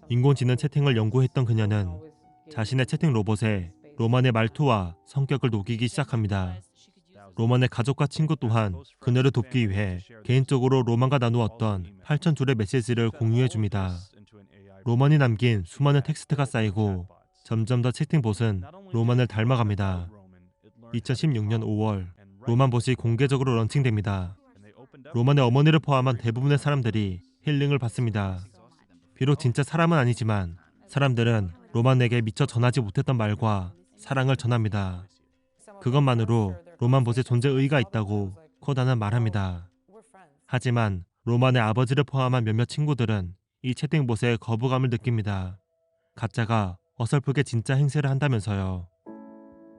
인공지능 채팅을 연구했던 그녀는 자신의 채팅 로봇에 로만의 말투와 성격을 녹이기 시작합니다. 로만의 가족과 친구 또한 그녀를 돕기 위해 개인적으로 로만과 나누었던 8,000줄의 메시지를 공유해줍니다. 로만이 남긴 수많은 텍스트가 쌓이고 점점 더 채팅봇은 로만을 닮아갑니다. 2016년 5월 로만봇이 공개적으로 런칭됩니다. 로만의 어머니를 포함한 대부분의 사람들이 힐링을 받습니다. 비록 진짜 사람은 아니지만 사람들은 로만에게 미처 전하지 못했던 말과 사랑을 전합니다. 그것만으로 로만봇의 존재 의의가 있다고 코다는 말합니다. 하지만 로만의 아버지를 포함한 몇몇 친구들은 이 채팅봇에 거부감을 느낍니다. 가짜가 어설프게 진짜 행세를 한다면서요.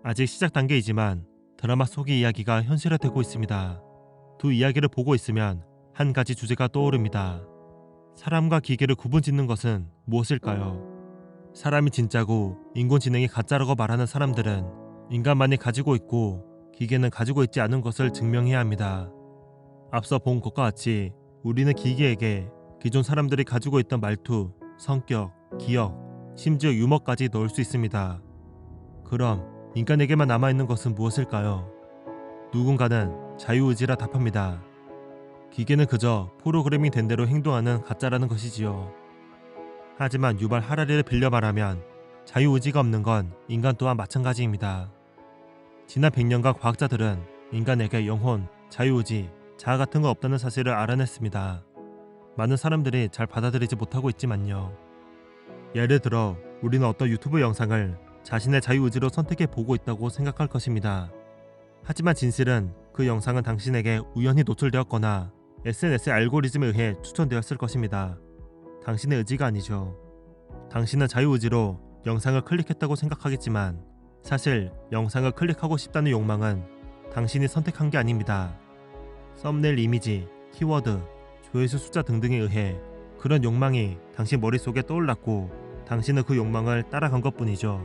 아직 시작 단계이지만 드라마 속의 이야기가 현실화되고 있습니다. 두 이야기를 보고 있으면 한 가지 주제가 떠오릅니다. 사람과 기계를 구분짓는 것은 무엇일까요? 사람이 진짜고 인공지능이 가짜라고 말하는 사람들은 인간만이 가지고 있고 기계는 가지고 있지 않은 것을 증명해야 합니다. 앞서 본 것과 같이 우리는 기계에게 기존 사람들이 가지고 있던 말투, 성격, 기억, 심지어 유머까지 넣을 수 있습니다. 그럼 인간에게만 남아있는 것은 무엇일까요? 누군가는 자유의지라 답합니다. 기계는 그저 프로그래밍 된 대로 행동하는 가짜라는 것이지요. 하지만 유발 하라리를 빌려 말하면 자유의지가 없는 건 인간 또한 마찬가지입니다. 지난 100년간 과학자들은 인간에게 영혼, 자유의지, 자아 같은 거 없다는 사실을 알아냈습니다. 많은 사람들이 잘 받아들이지 못하고 있지만요. 예를 들어 우리는 어떤 유튜브 영상을 자신의 자유의지로 선택해 보고 있다고 생각할 것입니다. 하지만 진실은 그 영상은 당신에게 우연히 노출되었거나 SNS의 알고리즘에 의해 추천되었을 것입니다. 당신의 의지가 아니죠. 당신은 자유의지로 영상을 클릭했다고 생각하겠지만 사실 영상을 클릭하고 싶다는 욕망은 당신이 선택한 게 아닙니다. 썸네일 이미지, 키워드, 조회수 숫자 등등에 의해 그런 욕망이 당신 머릿속에 떠올랐고 당신은 그 욕망을 따라간 것뿐이죠.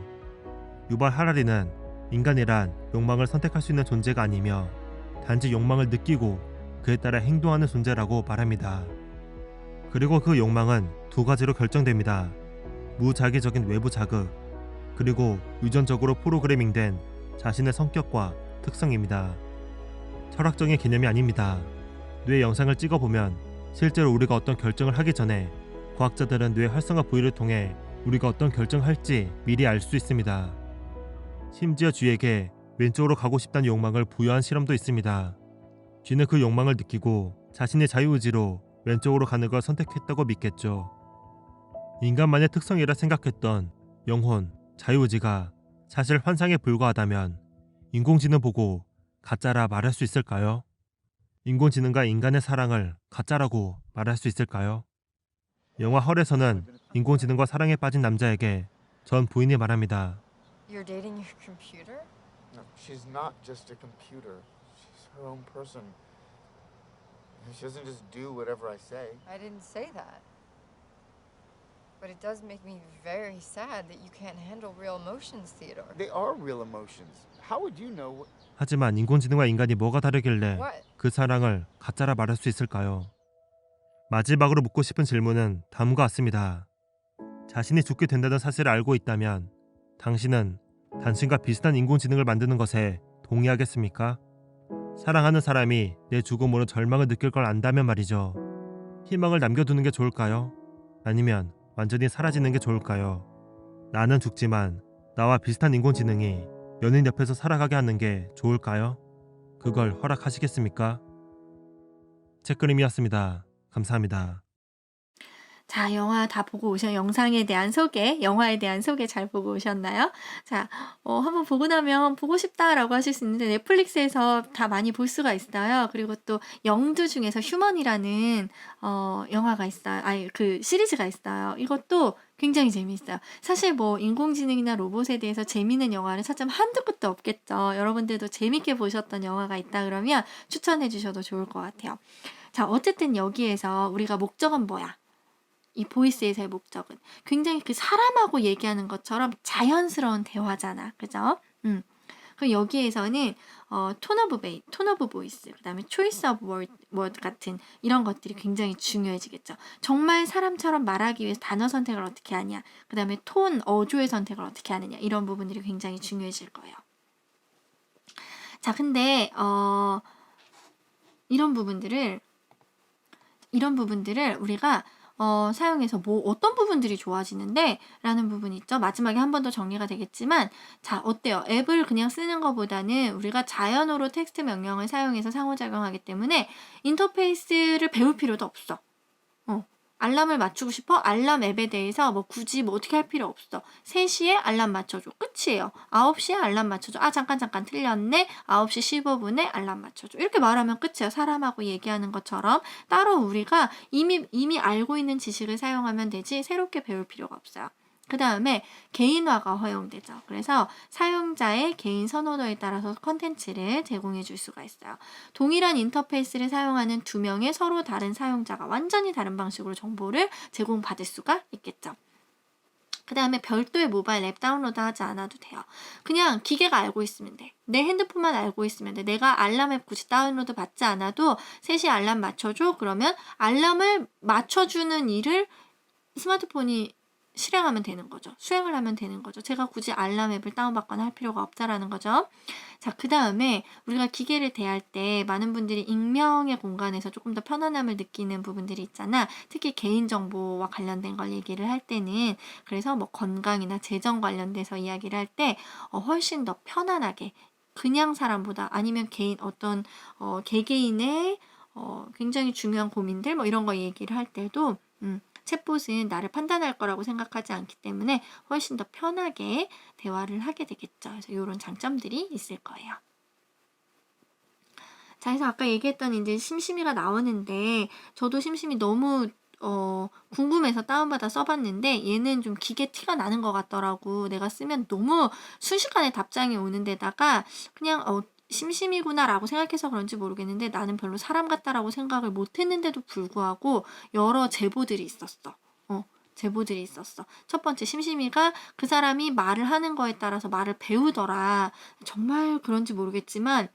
유발 하라리는 인간이란 욕망을 선택할 수 있는 존재가 아니며 단지 욕망을 느끼고 그에 따라 행동하는 존재라고 말합니다. 그리고 그 욕망은 두 가지로 결정됩니다. 무자기적인 외부 자극, 그리고 유전적으로 프로그래밍된 자신의 성격과 특성입니다. 철학적인 개념이 아닙니다. 뇌 영상을 찍어보면 실제로 우리가 어떤 결정을 하기 전에 과학자들은 뇌 활성화 부위를 통해 우리가 어떤 결정을 할지 미리 알 수 있습니다. 심지어 쥐에게 왼쪽으로 가고 싶다는 욕망을 부여한 실험도 있습니다. 쥐는 그 욕망을 느끼고 자신의 자유의지로 왼쪽으로 가는 걸 선택했다고 믿겠죠. 인간만의 특성이라 생각했던 영혼, 자유의지가 사실 환상에 불과하다면 인공지능 보고 가짜라 말할 수 있을까요? 인공지능과 인간의 사랑을 가짜라고 말할 수 있을까요? 영화 헐에서는 인공지능과 사랑에 빠진 남자에게 전 부인이 말합니다.
You're dating your computer?
No, she's not just a computer. She's her own person. She doesn't just do whatever I say.
I didn't say that. But it does make me very sad that you can't handle real emotions, Theodore.
They are real emotions. How would you know what...
하지만 인공지능과 인간이 뭐가 다르길래
What?
그 사랑을 가짜라 말할 수 있을까요? 마지막으로 묻고 싶은 질문은 다음과 같습니다. 자신이 죽게 된다는 사실을 알고 있다면 당신은 당신과 비슷한 인공지능을 만드는 것에 동의하겠습니까? 사랑하는 사람이 내 죽음으로 절망을 느낄 걸 안다면 말이죠. 희망을 남겨두는 게 좋을까요? 아니면 완전히 사라지는 게 좋을까요? 나는 죽지만 나와 비슷한 인공지능이 연인 옆에서 살아가게 하는 게 좋을까요? 그걸 허락하시겠습니까? 책그림이었습니다. 감사합니다.
자, 영화 다 보고 영상에 대한 소개, 영화에 대한 소개 잘 보고 오셨나요? 자, 한번 보고 나면 보고 싶다라고 하실 수 있는데 넷플릭스에서 다 많이 볼 수가 있어요. 그리고 또 영두 중에서 휴먼이라는 영화가 있어요. 그 시리즈가 있어요. 이것도 굉장히 재미있어요. 사실 뭐 인공지능이나 로봇에 대해서 재미있는 영화를 찾자면 한두 끝도 없겠죠. 여러분들도 재밌게 보셨던 영화가 있다 그러면 추천해 주셔도 좋을 것 같아요. 자, 어쨌든 여기에서 우리가 목적은 뭐야? 이 보이스에서의 목적은 굉장히 그 사람하고 얘기하는 것처럼 자연스러운 대화잖아. 그죠? 그럼 여기에서는 톤 오브 보이스, 그 다음에 초이스 오브 워드 같은 이런 것들이 굉장히 중요해지겠죠. 정말 사람처럼 말하기 위해서 단어 선택을 어떻게 하냐, 그 다음에 톤, 어조의 선택을 어떻게 하느냐, 이런 부분들이 굉장히 중요해질 거예요. 자, 근데 이런 부분들을 우리가 사용해서 어떤 부분들이 좋아지는데 라는 부분이 있죠. 마지막에 한 번 더 정리가 되겠지만, 자, 어때요? 앱을 그냥 쓰는 것보다는 우리가 자연어로 텍스트 명령을 사용해서 상호작용하기 때문에 인터페이스를 배울 필요도 없어. 알람을 맞추고 싶어? 알람 앱에 대해서 굳이 어떻게 할 필요 없어. 3시에 알람 맞춰줘. 끝이에요. 9시에 알람 맞춰줘. 잠깐 틀렸네. 9시 15분에 알람 맞춰줘. 이렇게 말하면 끝이에요. 사람하고 얘기하는 것처럼 따로 우리가 이미 알고 있는 지식을 사용하면 되지 새롭게 배울 필요가 없어요. 그 다음에 개인화가 허용되죠. 그래서 사용자의 개인 선호도에 따라서 컨텐츠를 제공해 줄 수가 있어요. 동일한 인터페이스를 사용하는 두 명의 서로 다른 사용자가 완전히 다른 방식으로 정보를 제공받을 수가 있겠죠. 그 다음에 별도의 모바일 앱 다운로드 하지 않아도 돼요. 그냥 기계가 알고 있으면 돼. 내 핸드폰만 알고 있으면 돼. 내가 알람 앱 굳이 다운로드 받지 않아도 3시에 알람 맞춰줘. 그러면 알람을 맞춰주는 일을 스마트폰이 실행하면 되는 거죠. 수행을 하면 되는 거죠. 제가 굳이 알람 앱을 다운받거나 할 필요가 없다라는 거죠. 자, 그 다음에 우리가 기계를 대할 때 많은 분들이 익명의 공간에서 조금 더 편안함을 느끼는 부분들이 있잖아. 특히 개인정보와 관련된 걸 얘기를 할 때는 그래서 뭐 건강이나 재정 관련돼서 이야기를 할 때 훨씬 더 편안하게 그냥 사람보다 아니면 개인 어떤 개개인의 굉장히 중요한 고민들 뭐 이런 거 얘기를 할 때도 챗봇은 나를 판단할 거라고 생각하지 않기 때문에 훨씬 더 편하게 대화를 하게 되겠죠. 그래서 이런 장점들이 있을 거예요. 자, 그래서 아까 얘기했던 이제 심심이가 나오는데 저도 심심이 너무 궁금해서 다운받아 써봤는데 얘는 좀 기계 티가 나는 것 같더라고. 내가 쓰면 너무 순식간에 답장이 오는 데다가 그냥 심심이구나 라고 생각해서 그런지 모르겠는데 나는 별로 사람 같다라고 생각을 못했는데도 불구하고 여러 제보들이 있었어. 제보들이 있었어. 첫 번째 심심이가 그 사람이 말을 하는 거에 따라서 말을 배우더라. 정말 그런지 모르겠지만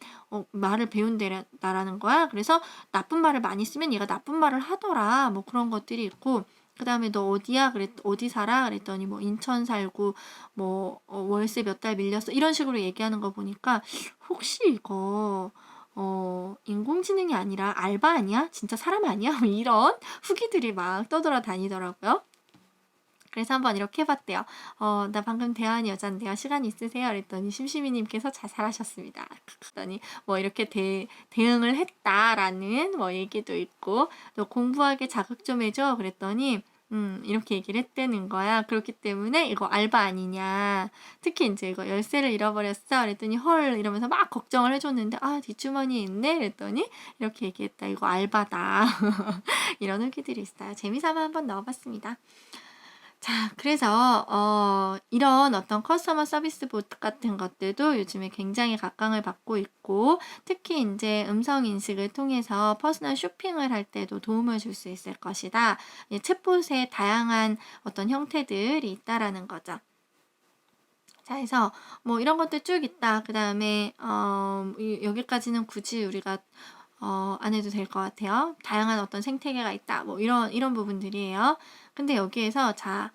말을 배운다라는 거야. 그래서 나쁜 말을 많이 쓰면 얘가 나쁜 말을 하더라. 뭐 그런 것들이 있고 그 다음에 너 어디야? 어디 살아? 그랬더니 뭐 인천 살고 뭐 월세 몇 달 밀렸어. 이런 식으로 얘기하는 거 보니까 혹시 이거 인공지능이 아니라 알바 아니야? 진짜 사람 아니야? 뭐 이런 후기들이 막 떠돌아다니더라고요. 그래서 한번 이렇게 해봤대요. 나 방금 대화한 여잔데요. 시간 있으세요? 그랬더니 심심이님께서 자살하셨습니다. 그랬더니 뭐 이렇게 대응을 했다라는 뭐 얘기도 있고 너 공부하게 자극 좀 해줘. 그랬더니 이렇게 얘기를 했다는 거야. 그렇기 때문에 이거 알바 아니냐. 특히 이제 이거 열쇠를 잃어버렸어. 그랬더니 헐 이러면서 막 걱정을 해줬는데 뒷주머니에 있네. 그랬더니 이렇게 얘기했다. 이거 알바다. 이런 후기들이 있어요. 재미삼아 한번 넣어봤습니다. 자, 그래서 이런 어떤 커스터머 서비스 봇 같은 것들도 요즘에 굉장히 각광을 받고 있고 특히 이제 음성 인식을 통해서 퍼스널 쇼핑을 할 때도 도움을 줄 수 있을 것이다. 챗봇의 다양한 어떤 형태들이 있다라는 거죠. 자, 그래서 뭐 이런 것들 쭉 있다. 그 다음에 여기까지는 굳이 우리가 안 해도 될 것 같아요. 다양한 어떤 생태계가 있다. 뭐 이런 부분들이에요. 근데 여기에서 자,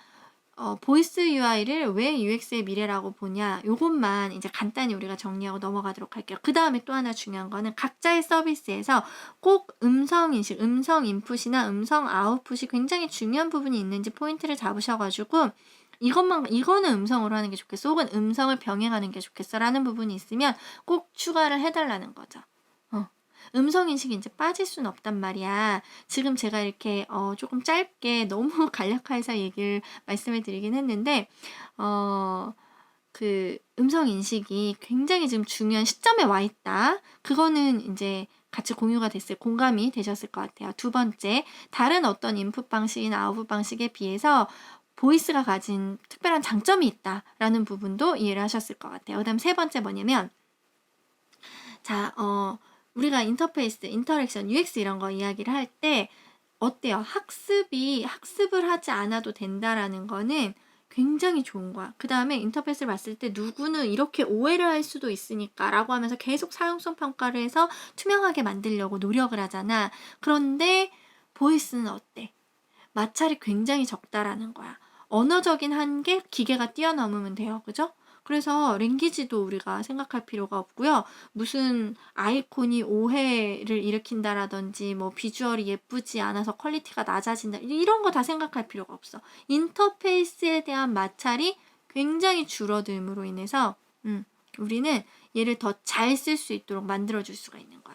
보이스 UI를 왜 UX의 미래라고 보냐. 요것만 이제 간단히 우리가 정리하고 넘어가도록 할게요. 그 다음에 또 하나 중요한 거는 각자의 서비스에서 꼭 음성 인식, 음성 인풋이나 음성 아웃풋이 굉장히 중요한 부분이 있는지 포인트를 잡으셔가지고 이거는 음성으로 하는 게 좋겠어. 혹은 음성을 병행하는 게 좋겠어. 라는 부분이 있으면 꼭 추가를 해달라는 거죠. 음성인식이 이제 빠질 수는 없단 말이야. 지금 제가 이렇게 조금 짧게 너무 간략화해서 말씀을 드리긴 했는데 그 음성인식이 굉장히 지금 중요한 시점에 와 있다. 그거는 이제 같이 공유가 공감이 되셨을 것 같아요. 두 번째, 다른 어떤 인풋 방식이나 아웃풋 방식에 비해서 보이스가 가진 특별한 장점이 있다라는 부분도 이해를 하셨을 것 같아요. 그 다음 세 번째 뭐냐면 자, 우리가 인터페이스, 인터랙션, UX 이런 거 이야기를 할 때 어때요? 학습을 하지 않아도 된다라는 거는 굉장히 좋은 거야. 그 다음에 인터페이스를 봤을 때 누구는 이렇게 오해를 할 수도 있으니까 라고 하면서 계속 사용성 평가를 해서 투명하게 만들려고 노력을 하잖아. 그런데 보이스는 어때? 마찰이 굉장히 적다라는 거야. 언어적인 한계, 기계가 뛰어넘으면 돼요. 그죠? 그래서 랭귀지도 우리가 생각할 필요가 없고요. 무슨 아이콘이 오해를 일으킨다라든지 뭐 비주얼이 예쁘지 않아서 퀄리티가 낮아진다 이런 거 다 생각할 필요가 없어. 인터페이스에 대한 마찰이 굉장히 줄어듦으로 인해서 우리는 얘를 더 잘 쓸 수 있도록 만들어줄 수가 있는 거야.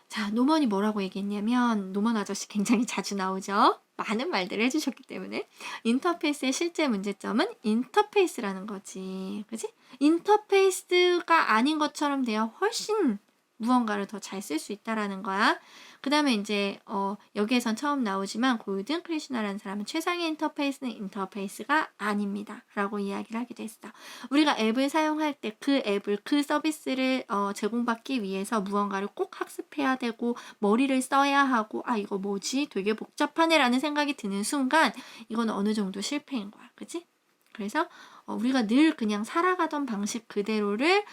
자, 노먼이 뭐라고 얘기했냐면 노먼 아저씨 굉장히 자주 나오죠. 많은 말들을 해주셨기 때문에 인터페이스의 실제 문제점은 인터페이스라는 거지. 그치? 인터페이스가 아닌 것처럼 돼야 훨씬 무언가를 더 잘 쓸 수 있다라는 거야. 그 다음에 이제 여기에선 처음 나오지만 골든 크리슈나라는 사람은 최상의 인터페이스는 인터페이스가 아닙니다 라고 이야기를 하기도 했어. 우리가 앱을 사용할 때 그 서비스를 제공받기 위해서 무언가를 꼭 학습해야 되고 머리를 써야 하고 이거 뭐지? 되게 복잡하네 라는 생각이 드는 순간 이건 어느 정도 실패인 거야. 그치? 그래서 우리가 늘 그냥 살아가던 방식 그대로를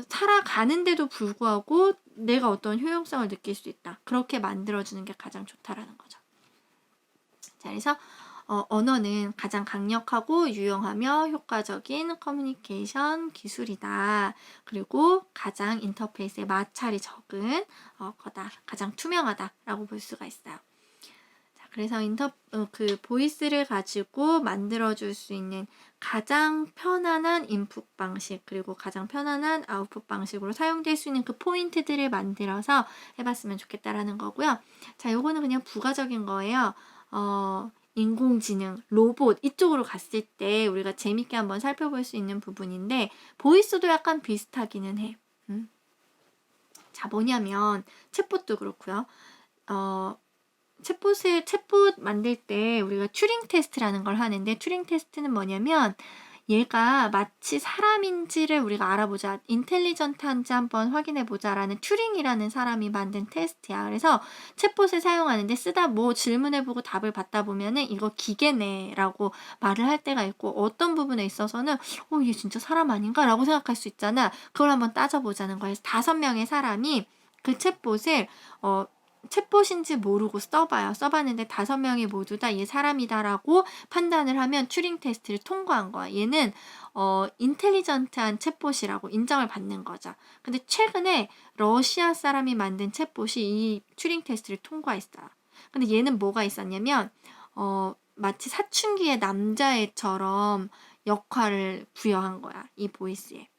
살아가는데도 불구하고 내가 어떤 효용성을 느낄 수 있다. 그렇게 만들어주는 게 가장 좋다라는 거죠. 자, 그래서 언어는 가장 강력하고 유용하며 효과적인 커뮤니케이션 기술이다. 그리고 가장 인터페이스에 마찰이 적은 거다. 가장 투명하다라고 볼 수가 있어요. 그래서 그 보이스를 가지고 만들어줄 수 있는 가장 편안한 인풋 방식 그리고 가장 편안한 아웃풋 방식으로 사용될 수 있는 그 포인트들을 만들어서 해봤으면 좋겠다라는 거고요. 자, 요거는 그냥 부가적인 거예요. 인공지능, 로봇 이쪽으로 갔을 때 우리가 재밌게 한번 살펴볼 수 있는 부분인데 보이스도 약간 비슷하기는 해. 자, 뭐냐면 챗봇도 그렇고요. 챗봇 만들 때 우리가 튜링 테스트라는 걸 하는데 튜링 테스트는 뭐냐면 얘가 마치 사람인지를 우리가 알아보자, 인텔리전트한지 한번 확인해보자라는 튜링이라는 사람이 만든 테스트야. 그래서 챗봇을 사용하는데 쓰다 질문해보고 답을 받다 보면은 이거 기계네 라고 말을 할 때가 있고 어떤 부분에 있어서는 얘 진짜 사람 아닌가? 라고 생각할 수 있잖아. 그걸 한번 따져보자는 거예요. 5명의 사람이 그 챗봇을 챗봇인지 모르고 써봤는데 5명이 모두 다 얘 사람이다라고 판단을 하면 튜링 테스트를 통과한 거야. 얘는 인텔리전트한 챗봇이라고 인정을 받는 거죠. 근데 최근에 러시아 사람이 만든 챗봇이 이 튜링 테스트를 통과했어요. 근데 얘는 뭐가 있었냐면 마치 사춘기의 남자애처럼 역할을 부여한 거야. 이 보이스에.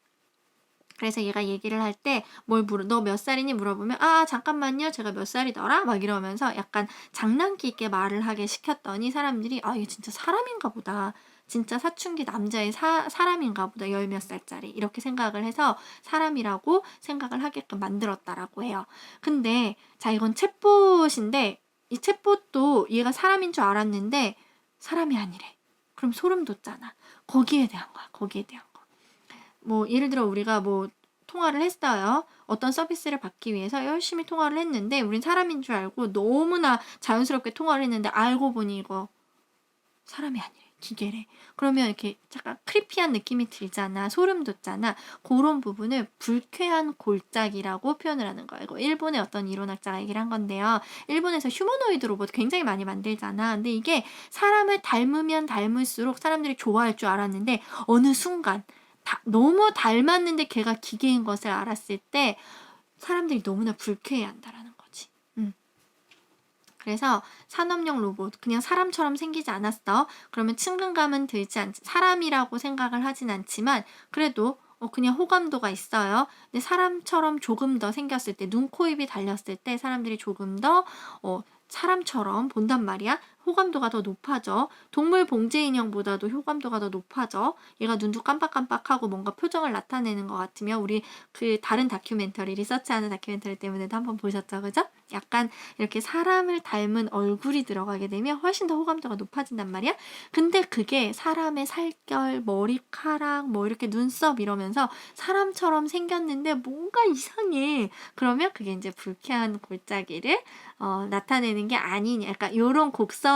그래서 얘가 얘기를 할 때 너 몇 살이니 물어보면 잠깐만요 제가 몇 살이더라? 막 이러면서 약간 장난기 있게 말을 하게 시켰더니 사람들이 이게 진짜 사람인가 보다. 진짜 사춘기 남자의 사람인가 보다. 10몇 살짜리. 이렇게 생각을 해서 사람이라고 생각을 하게끔 만들었다라고 해요. 근데 자 이건 챗봇인데 이 챗봇도 얘가 사람인 줄 알았는데 사람이 아니래. 그럼 소름 돋잖아. 거기에 대한 거야. 거기에 대한 거. 예를 들어 우리가 통화를 했어요. 어떤 서비스를 받기 위해서 열심히 통화를 했는데 우린 사람인 줄 알고 너무나 자연스럽게 통화를 했는데 알고 보니 이거 사람이 아니래. 기계래. 그러면 이렇게 약간 크리피한 느낌이 들잖아. 소름 돋잖아. 그런 부분을 불쾌한 골짜기라고 표현을 하는 거예요. 이거 일본의 어떤 이론학자가 얘기를 한 건데요. 일본에서 휴머노이드 로봇 굉장히 많이 만들잖아. 근데 이게 사람을 닮으면 닮을수록 사람들이 좋아할 줄 알았는데 어느 순간 너무 닮았는데 걔가 기계인 것을 알았을 때 사람들이 너무나 불쾌해한다라는 거지. 그래서 산업용 로봇 그냥 사람처럼 생기지 않았어. 그러면 친근감은 들지 않지. 사람이라고 생각을 하진 않지만 그래도 그냥 호감도가 있어요. 근데 사람처럼 조금 더 생겼을 때 눈, 코, 입이 달렸을 때 사람들이 조금 더 사람처럼 본단 말이야. 호감도가 더 높아져. 동물 봉제 인형보다도 호감도가 더 높아져. 얘가 눈도 깜빡깜빡하고 뭔가 표정을 나타내는 것 같으면 우리 그 다른 다큐멘터리, 리서치하는 다큐멘터리 때문에도 한번 보셨죠, 그죠? 약간 이렇게 사람을 닮은 얼굴이 들어가게 되면 훨씬 더 호감도가 높아진단 말이야. 근데 그게 사람의 살결, 머리카락, 이렇게 눈썹 이러면서 사람처럼 생겼는데 뭔가 이상해. 그러면 그게 이제 불쾌한 골짜기를 나타내는 게 아니냐. 약간 요런 곡선을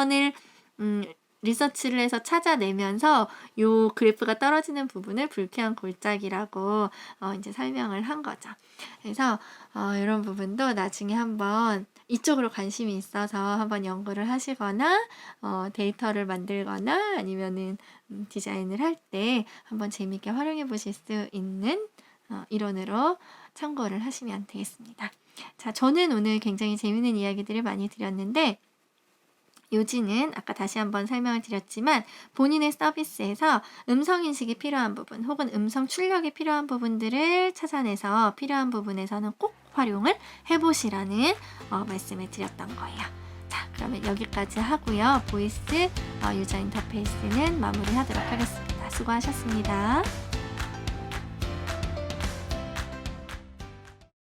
리서치를 해서 찾아내면서 요 그래프가 떨어지는 부분을 불쾌한 골짜기라고 이제 설명을 한 거죠. 그래서 이런 부분도 나중에 한번 이쪽으로 관심이 있어서 한번 연구를 하시거나 데이터를 만들거나 아니면은 디자인을 할 때 한번 재미있게 활용해 보실 수 있는 이론으로 참고를 하시면 되겠습니다. 자, 저는 오늘 굉장히 재미있는 이야기들을 많이 드렸는데 요지는 아까 다시 한번 설명을 드렸지만 본인의 서비스에서 음성인식이 필요한 부분 혹은 음성 출력이 필요한 부분들을 찾아내서 필요한 부분에서는 꼭 활용을 해보시라는 말씀을 드렸던 거예요. 자, 그러면 여기까지 하고요. 보이스 유저 인터페이스는 마무리하도록 하겠습니다. 수고하셨습니다.